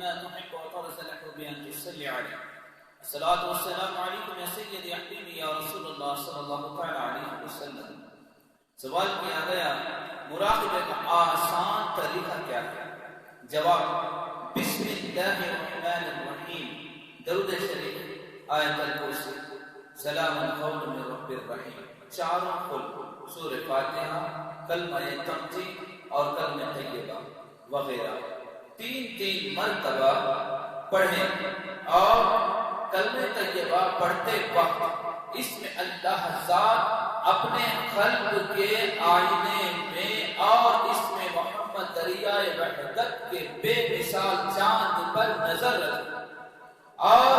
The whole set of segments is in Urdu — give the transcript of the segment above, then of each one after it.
كما تحب وترزق بأن تصلي عليه. الصلاة والسلام عليكم يا سيدي حبيبي يا رسول اللہ صلی اللہ تعالی علیہ وسلم. سوال کیا گیا مراقبے کا آسان طریقہ کیا ہے؟ جواب بسم اللہ الرحمن الرحیم، درود شریف، آیت الکرسی، سلام قول من رب الرحیم، چاروں خلق، سورہ فاتحہ، کلمہ تنجید اور کلمہ طیبہ وغیرہ تین مرتبہ پڑھیں. اور کلمہ طیبہ پڑھتے وقت اس میں اللہ ذات اپنے خلق کے آئینے میں اور اس میں محمد دریائے وحدت کے بے مثال چاند پر نظر رکھیں اور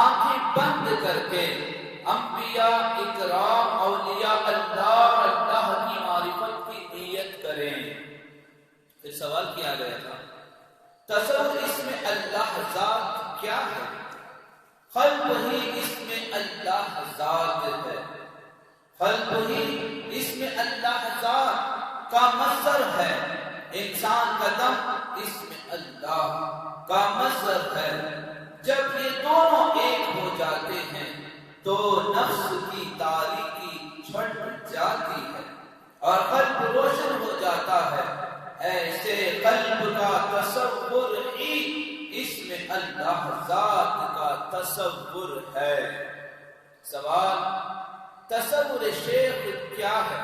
آنکھیں بند کر کے انبیاء اکرام اولیاء اللہ کی معرفت کی نیت کریں. پھر سوال کیا گیا تھا تصور اس میں اللہ ذات کیا ہے؟ قلب ہی اس میں اللہ ذات ہے. قلب ہی اس میں اللہ ذات کا مصدر ہے. انسان کا دم اس میں اللہ کا مصدر ہے. جب یہ دونوں ایک ہو جاتے ہیں تو نفس کی تاریکی چھٹ جاتی ہے اور قلب روشن ہو جاتا ہے. ایسے قلب کا تصور ہی اس میں اللہ ذات کا تصور ہے. سوال تصور شیخ کیا ہے؟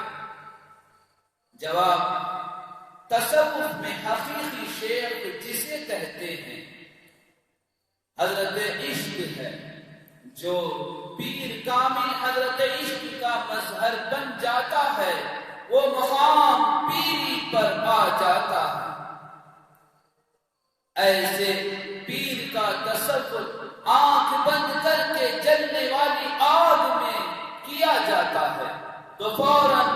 جواب تصوف میں حقیقی شیخ جسے کہتے ہیں حضرت عشق ہے. جو پیر کامل حضرت عشق کا مظہر بن جاتا ہے وہ مقام پیری پر آ جاتا ہے. ایسے پیر کا تصور آنکھ بند کر کے جلنے والی آگ میں کیا جاتا ہے تو فوراً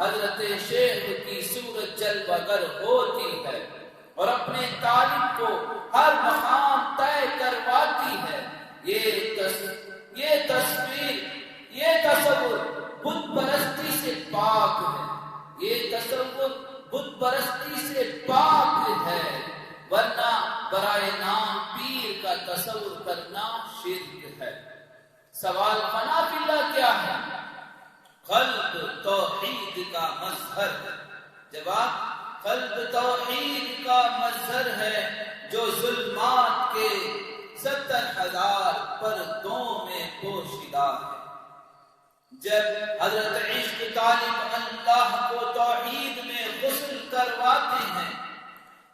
حضرت شیخ کی صورت جلوہ گر ہوتی ہے اور اپنے طالب کو ہر مقام طے کرواتی ہے. یہ تصور بت پرستی سے پاک ہے. یہ تصور بت پرستی سے پاک ہے، ورنہ برائے نام پیر کا تصور کرنا شرک ہے. سوال فنا فی اللہ کیا ہے؟ قلب توحید کا مظہر ہے. جواب قلب توحید کا مظہر ہے جو ظلمات کے 70,000 پردوں میں پوشیدہ ہے. جب حضرت عشق طالب اللہ کو توحید میں غسل کرواتے ہیں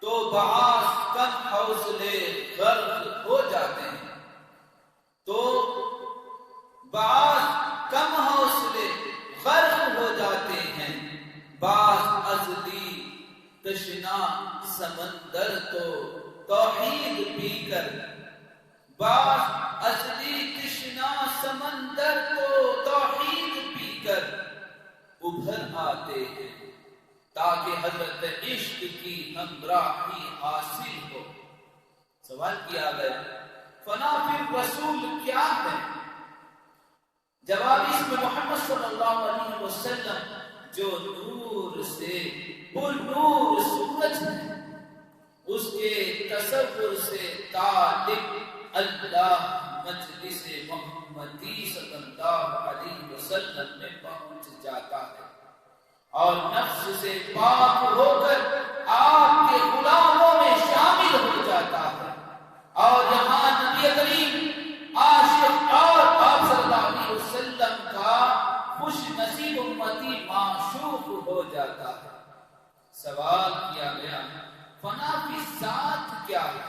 تو بعض کم حوصلے غرق ہو جاتے ہیں. بعض ازلی تشنا سمندر تو توحید پی کر بعض ازلی تشنا سمندر تو توحید پی کر ابھر آتے ہیں تاکہ حضرت عشق کی ہمراہی حاصل ہو. سوال کیا گیا فنا فی الرسول کیا ہے؟ جواب اس میں محمد صلی اللہ علیہ وسلم جو نور سے نور سورج ہے اس کے تصور سے طالب اللہ مجلس محمدی صلی اللہ علیہ وسلم میں پہنچ جاتا ہے اور نفس سے پاک ہو کر آپ کے غلاموں میں شامل ہو جاتا ہے اور یہاں نبی کریم عاشق اور آپ صلی اللہ علیہ وسلم کا خوش نصیب امتی معشوق ہو جاتا ہے. سوال کیا گیا فنا کی ذات کیا ہے؟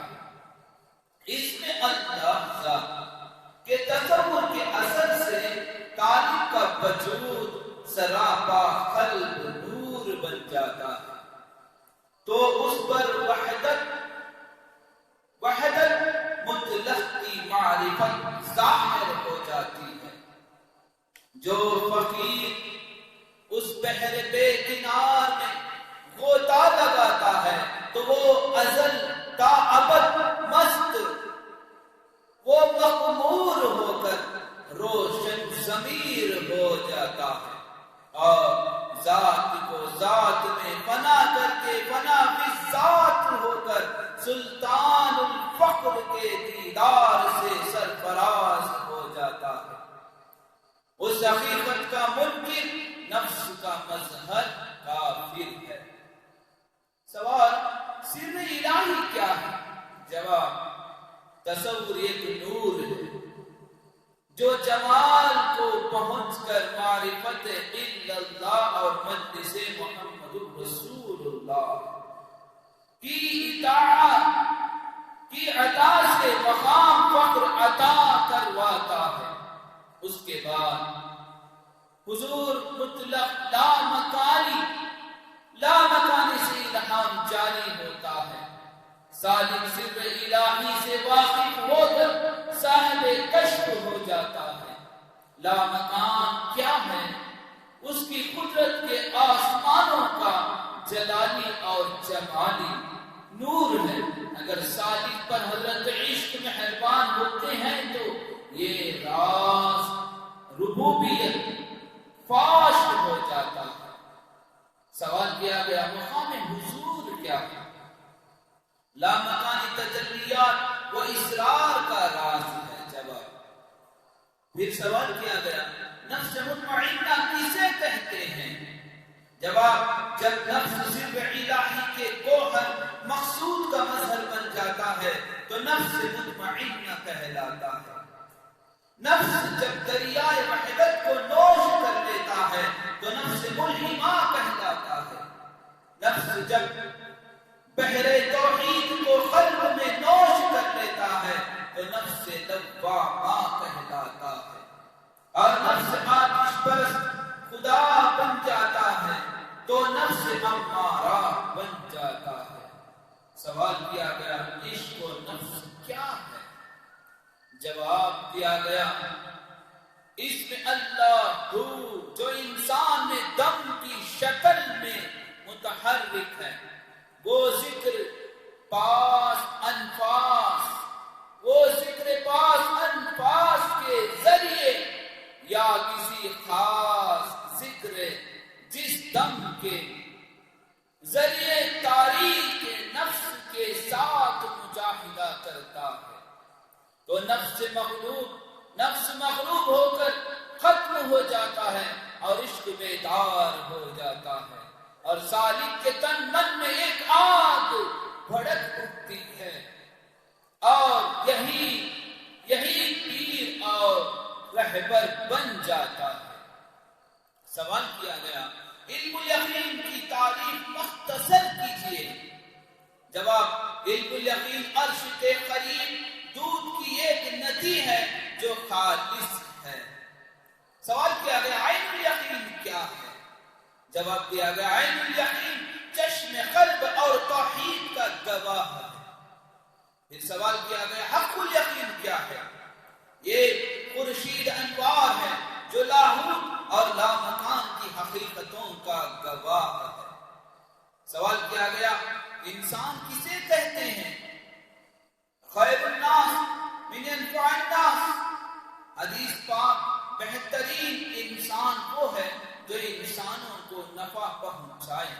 اس میں اللہ ذات کے تصور کے اثر سے طالب کا وجود سراپا قلب نور بن جاتا ہے تو اس پر وحدت مطلق کی معرفت ظاہر ہو جاتی ہے. جو فقیر اس بحر بے کنار میں غوطہ لگاتا ہے تو وہ ازل تا ابد مست وہ مغمور ہو کر روشن ضمیر ہو جاتا ہے اور ذات کو ذات میں فنا کر کے فنا فی ذات ہو کر سلطان الفقر اس حقیقت کا منکر نفس کا مظہر کافر ہے۔ سوال سر الہی کیا ہے؟ جواب تصور ایک نور ہے جو جمال کو پہنچ کر معرفت الا اللہ اور مجلس محمد رسول اللہ کی اطاعت کی عطا سے مقام فخر عطا کرواتا ہے۔ اس کے بعد حضور مطلق لا مکانی سے الہام جاری ہوتا ہے۔ سالک سر الہی سے واقف ہو کر صاحب کشف ہو جاتا ہے۔ لا مکان کیا ہے؟ اس کی قدرت کے آسمانوں کا جلالی اور جمالی نور ہے۔ اگر سالک پر حضرت عشق مہربان ہوتے ہیں تو یہ راز ربوبیت فاش ہو جاتا ہے۔ سوال کیا گیا مقام حضور کیا ہے؟ لا مکانی تجلیات و اسرار کا راز ہے۔ جواب پھر سوال کیا گیا نفس مطمئنہ کسے کہتے ہیں؟ جواب جب نفس صرف الہی کے گوہر مقصود کا مظہر بن جاتا ہے تو نفس مطمئنہ کہلاتا ہے۔ نفس جب دریائے وحدت کو نوش کر لیتا ہے تو نفس ملہمہ کہلاتا ہے۔ نفس جب بحر توحید کو قلب میں نوش کر لیتا ہے تو نفس لوامہ کہلاتا ہے۔ اور نفس آتش پرست خدا بن جاتا ہے تو نفس امارہ بن جاتا ہے۔ سوال کیا گیا عشق و نفس کیا ہے؟ جواب دیا گیا اس میں اللہ ہو جو انسان میں دم کی شکل میں متحرک ہے، وہ ذکر پاس انفاس کے ذریعے یا کسی خاص ذکر جس دم کے ذریعے تاریخ کے نفس کے ساتھ مجاہدہ کرتا ہے تو نفس مغلوب ہو کر ختم ہو جاتا ہے اور عشق بیدار ہو جاتا ہے، اور سالک کے تن من میں ایک آگ بھڑک اٹھتی ہے، اور یہی پیر اور رہبر بن جاتا ہے۔ سوال کیا گیا علم الیقین کی تعریف مختصر کیجیے۔ جواب علم الیقین عرش کے قریب دودھ کی ایک ندی ہے جو خالص ہے۔ سوال کیا گیا عین الیقین کیا ہے؟ جواب دیا گیا عین الیقین چشم قلب اور توحید کا گواہ ہے۔ پھر سوال کیا گیا حق الیقین کیا ہے؟ یہ خورشید انوار ہے جو لاہوت اور لامکان کی حقیقتوں کا گواہ ہے۔ سوال کیا گیا انسان کسے کہتے ہیں؟ خیر الناس من انفع الناس۔ حدیث پاک بہترین انسان وہ ہے جو انسانوں کو نفع پہنچائے۔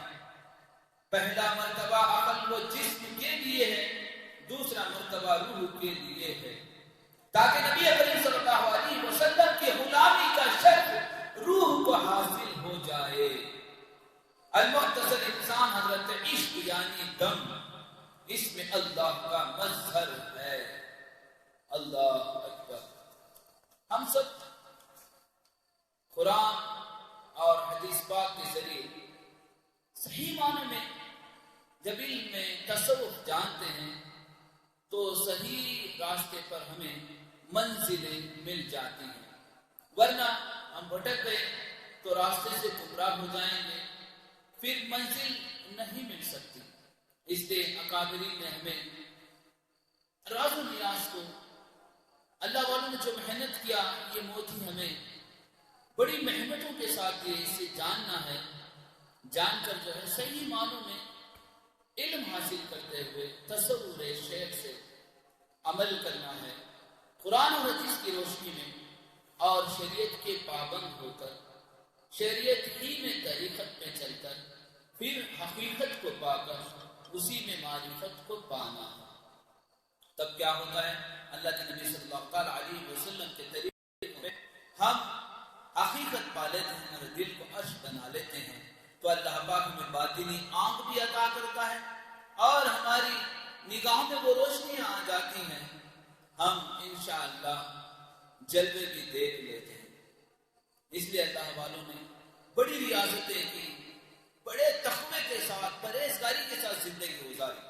پہلا مرتبہ عقل و جسم کے لیے ہے، دوسرا مرتبہ روح کے لیے ہے، تاکہ نبی کریم صلی اللہ علیہ وسلم کی غلامی کا شرف روح کو حاصل ہو جائے۔ المختصر انسان حضرت عشق یعنی دم، اس میں اللہ کا مظہر ہے۔ اللہ اکبر۔ ہم سب قرآن اور حدیث پاک کے ذریعے صحیح معنی میں جب علم میں تصوف جانتے ہیں تو صحیح راستے پر ہمیں منزلیں مل جاتی ہیں، ورنہ ہم بھٹک گئے تو راستے سے گمراہ ہو جائیں گے، پھر منزل نہیں مل سکتی۔ اس لیے اکابرین نے ہمیں راز و نیاز کو، اللہ والوں نے جو محنت کیا، یہ موتی ہمیں بڑی محنتوں کے ساتھ یہ اسے جاننا ہے، جان کر جو ہے صحیح معنوں میں علم حاصل کرتے ہوئے تصور شیخ سے عمل کرنا ہے، قرآن و حدیث کی روشنی میں، اور شریعت کے پابند ہو کر شریعت ہی میں طریقت پہ چل کر پھر حقیقت کو پا کر اسی میں معرفت کو پانا ہے۔ تب کیا ہوتا ہے؟ اللہ کے نبی صلی اللہ علیہ وسلم کے طریقے میں ہم وہ اللہ پاک ہمیں باطنی آنکھ بھی عطا کرتا ہے اور ہماری نگاہوں میں وہ روشنیاں آ جاتی ہیں، ہم انشاءاللہ جلوے بھی دیکھ لیتے ہیں۔ اس لیے اللہ والوں نے بڑی ریاضتیں کی، بڑے تقوی کے ساتھ پرہیزگاری کے ساتھ زندگی گزاری۔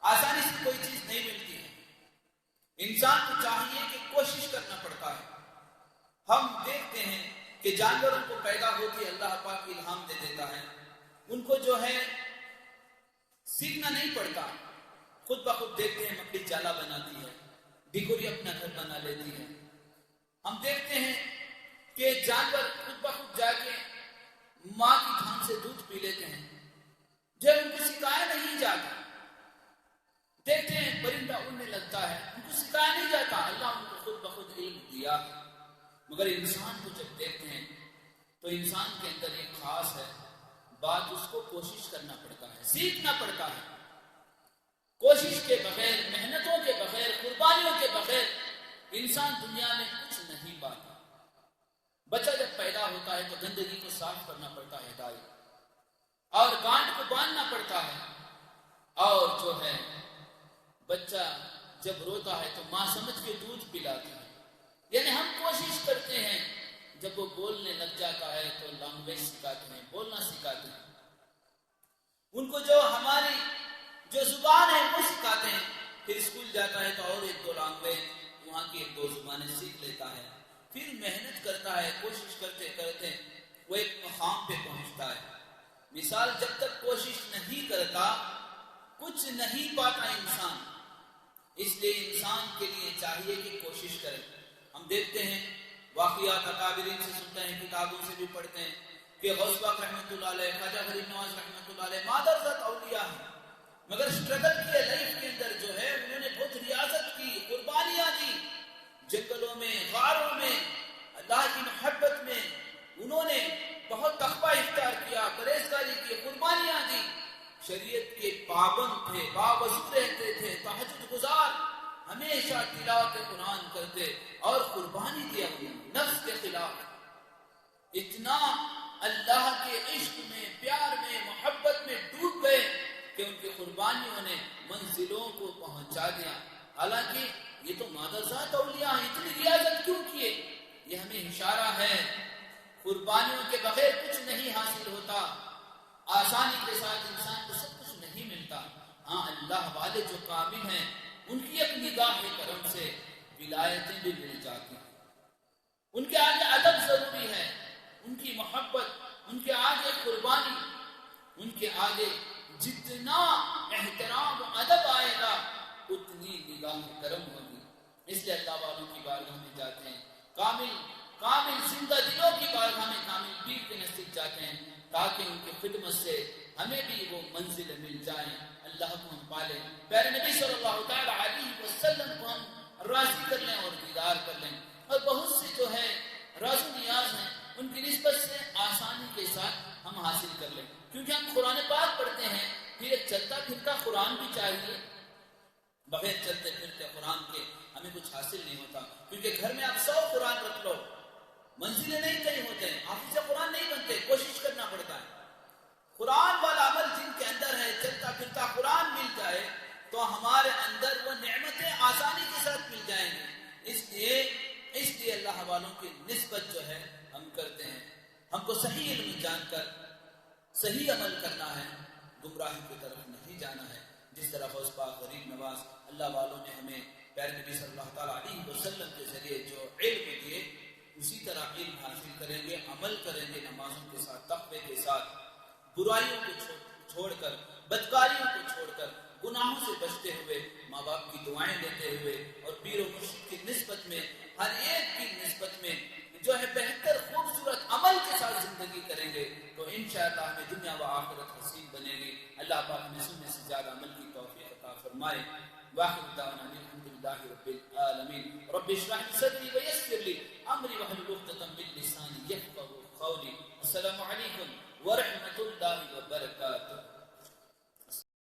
آسانی سے کوئی چیز نہیں ملتی ہے، انسان کو چاہیے کہ کوشش کرنا پڑتا ہے۔ ہم دیکھتے ہیں کہ جانوروں کو پیدا ہوتی اللہ پاک الہام دے دیتا ہے، ان کو جو ہے سیکھنا نہیں پڑتا، خود بخود دیکھتے ہیں مکڑی جالا بناتی ہے، ڈھکوری اپنا گھر بنا لیتی ہے۔ ہم دیکھتے ہیں کہ جانور خود بخود جا کے ماں کی تھان سے دودھ پی لیتے ہیں، جب ان کو سکھایا نہیں جاتا۔ دیکھتے ہیں پرندہ اڑنے لگتا ہے، ان کو سکھایا نہیں جاتا، اللہ ان کو خود بخود علم دیا ہے۔ مگر انسان کو جب دیکھتے ہیں تو انسان کے اندر ایک خاص ہے بات، اس کو کوشش کرنا پڑتا ہے، سیکھنا پڑتا ہے۔ کوشش کے بغیر، محنتوں کے بغیر، قربانیوں کے بغیر انسان دنیا میں کچھ نہیں پاتا۔ بچہ جب پیدا ہوتا ہے تو گندگی کو صاف کرنا پڑتا ہے دائی، اور گانٹ کو باندھنا پڑتا ہے، اور جو ہے بچہ جب روتا ہے تو ماں سمجھ کے دودھ پلاتی ہے۔ یعنی ہم کوشش کرتے ہیں، جب وہ بولنے لگ جاتا ہے تو لینگویج سکھاتے ہیں، بولنا سکھاتے ہیں، ان کو جو ہماری جو زبان ہے وہ سکھاتے ہیں۔ پھر اسکول جاتا ہے تو اور ایک دو لینگویج، وہاں کی ایک دو زبانیں سیکھ لیتا ہے، پھر محنت کرتا ہے، کوشش کرتے کرتے وہ ایک مقام پہ پہنچتا ہے۔ مثال، جب تک کوشش نہیں کرتا کچھ نہیں پاتا انسان، اس لیے انسان کے لیے چاہیے کہ کوشش کرے۔ ہم دیکھتے ہیں واقعات اکابرین سے سنتے ہیں، کتابوں سے بھی پڑھتے ہیں کہ غوث پاک رحمۃ اللہ علیہ، خواجہ غریب نواز رحمۃ اللہ علیہ مادر ذات اولیاء ہیں، مگر اسٹرگل کیے لائف کے اندر جو ہے انہوں نے بہت ریاضت کی، قربانیاں دی، جنگلوں میں، غاروں میں، اللہ کی محبت میں انہوں نے بہت تقوی اختیار کیا، پرہیزگاری کی، قربانیاں دی، شریعت کے پابند تھے، باوضو رہتے تھے، تہجد گزار، ہمیشہ تلاوت قرآن کرتے اور قربانی دیا نفس کے خلاف۔ اتنا اللہ کے عشق میں، پیار میں، محبت میں ڈوب گئے کہ ان کی قربانیوں نے منزلوں کو پہنچا دیا۔ حالانکہ یہ تو مادرزات اولیاء ہیں، اتنی ریاضت کیوں کیے؟ یہ ہمیں اشارہ ہے قربانیوں کے بغیر کچھ نہیں حاصل ہوتا، آسانی کے ساتھ انسان کو سب کچھ نہیں ملتا۔ ہاں، اللہ والے جو قابل ہیں ان کی ایک نگاہ کرم سے ولایتیں بھی مل جاتی ہیں۔ ان کے آگے ادب ضروری ہے، ان کی محبت، ان کے آگے قربانی، ان کے آگے جتنا احترام و ادب آئے گا اتنی نگاہ کرم ہوگی۔ اس لیے اللہ والوں کی بارگاہ میں جاتے ہیں، کامل زندہ دلوں کی بارگاہ میں کامل پیر کے نزدیک جاتے ہیں، تاکہ ان کی خدمت سے ہمیں بھی وہ منزل مل جائیں، اللہ کو ہم پالیں، پیارے نبی صلی اللہ تعالی علیہ وسلم کو ہم راضی کر لیں اور دیدار کر لیں۔ اور بہت سے جو ہے راز و نیاز ہیں، ان کی نسبت سے آسانی کے ساتھ ہم حاصل کر لیں، کیونکہ ہم قرآن پاک پڑھتے ہیں، پھر ایک چلتا پھرتا قرآن بھی چاہیے۔ بغیر چلتے پھرتے قرآن کے ہمیں کچھ حاصل نہیں ہوتا، کیونکہ گھر میں آپ 100 قرآن رکھ لو، منزلیں نہیں طے ہوتے ہیں، حافظ قرآن نہیں بنتے، کوشش کرنا پڑتا ہے۔ قرآن والا عمل جن کے اندر ہے، چلتا پھرتا قرآن مل جائے تو ہمارے اندر وہ نعمتیں آسانی کے ساتھ مل جائیں گی۔ اس لیے اللہ والوں کی نسبت جو ہے ہم کرتے ہیں، ہم کو صحیح علم جان کر صحیح عمل کرنا ہے، گمراہی کی طرف نہیں جانا ہے۔ جس طرح غوث پاک غریب نواز اللہ والوں نے ہمیں پیارے نبی صلی اللہ تعالیٰ علیہ وسلم کے ذریعے جو علم دیے، اسی طرح علم حاصل کریں گے، عمل کریں گے، نمازوں کے ساتھ، تقوی کے ساتھ، برائیوں کو چھوڑ کر، بدکاریوں کو چھوڑ کر، گناہوں سے بچتے ہوئے، ماں باپ کی دعائیں دیتے ہوئے، اور پیر و مرشد کی نسبت میں، ہر ایک کی نسبت میں جو ہے بہتر خوبصورت عمل کے ساتھ زندگی کریں گے تو انشاءاللہ ہمیں دنیا و آخرت حسین بنے گی۔ اللہ پاک ہمیں سننے سے زیادہ عمل کی توفیق عطا فرمائے۔ واخر دعوانا الحمد للہ رب العالمین۔ رب اشرح لي صدري ويسر لي امري واحلل عقدة من لساني يفقهوا قولي۔ السلام علیکم ورحمۃ اللہ وبرکاتہ۔